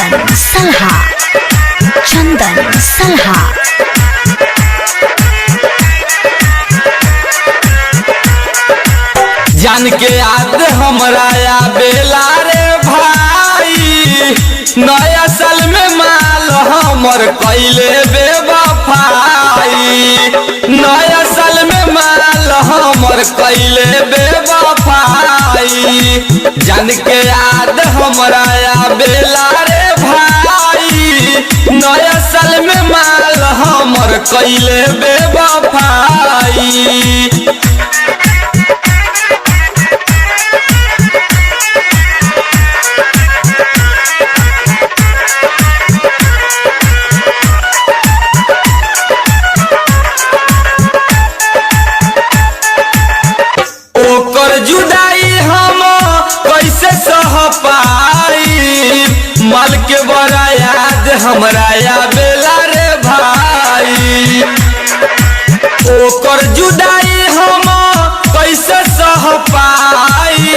चंदन सलहा, चंदन सलहा। जान के याद हमरा या बेला रे भाई, नया साल में माल हमर कैले बेवफाई, नया साल में माल हमर कैले बेवफाई। जान के याद हमरा या बेला रे भाई, नया साल में माल हमर कैले बेवफाई। ओकर जुदाई हम कैसे सह पाई, माल के बड़ा याद हमरा या बेला रे भाई। ओकर जुदाई हम कैसे सह पाई,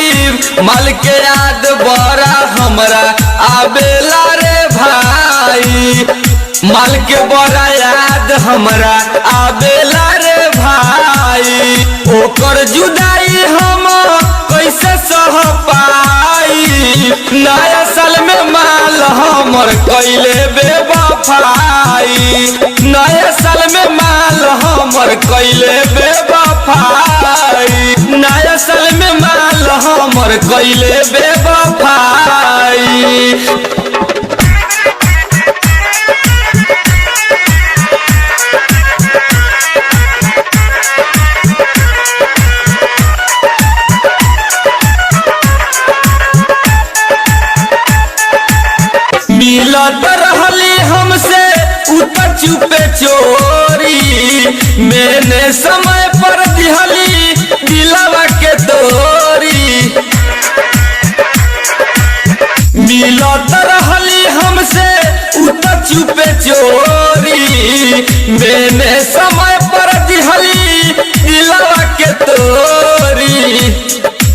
माल के याद बड़ा हमरा आबेला रे भाई। माल के बड़ा याद हमरा आबेला रे भाई। ओकर जुदाई हम कैसे सह पाई, नया साल में माल हमर कैले बेवफाई, नया साल में माल हमर कैले बेवफाई, नया साल में माल हमर कैले बेवफाई। मिलत रहली हमसे उतर चुपे चोरी, मैंने समय पर दिहली दिलवा के तोरी। मिलत रहली हमसे उतर चुपे चोरी, मैंने समय पर दिहली दिलवा के तोरी।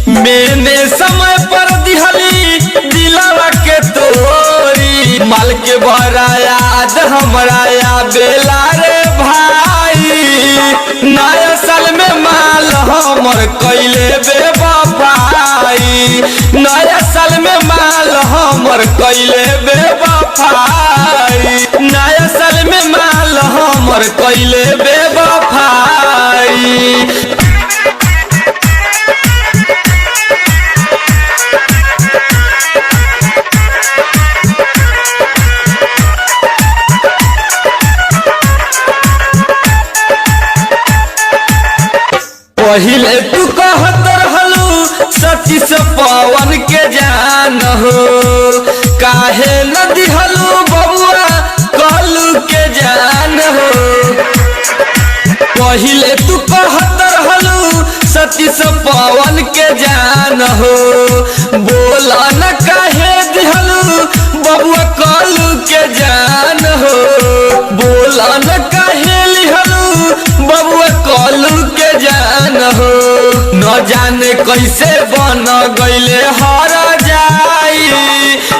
मैंने समय पर दिहली दिलवा के तोरी। माल के बड़ा याद हमरा या बेला रे भाई, नया साल में माल हमर कैले बेवफाई, नया साल में माल हमर कैले बेवफाई, नया साल में माल हमर कैले बेवफाई। पहिले तू कहत रहलू सची से पवन के जान हो, काहे न दिहलू बबुआ कहलू के जान हो। पहिले तू कहत रहलू सची से पवन के जान हो, बोला न काहे दिहलू बबुआ कहलू के जान हो, बोला न काहे लिहलू बबुआ कहलू के जान हो। न जाने कैसे बन गईले हर जाई,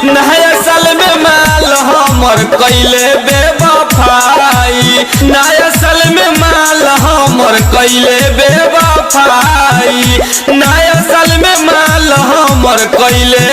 नया साल में माल हमर कैले बेवफाई, नया साल में माल हमर कैले बेवफाई, नया साल में माल हमर कैले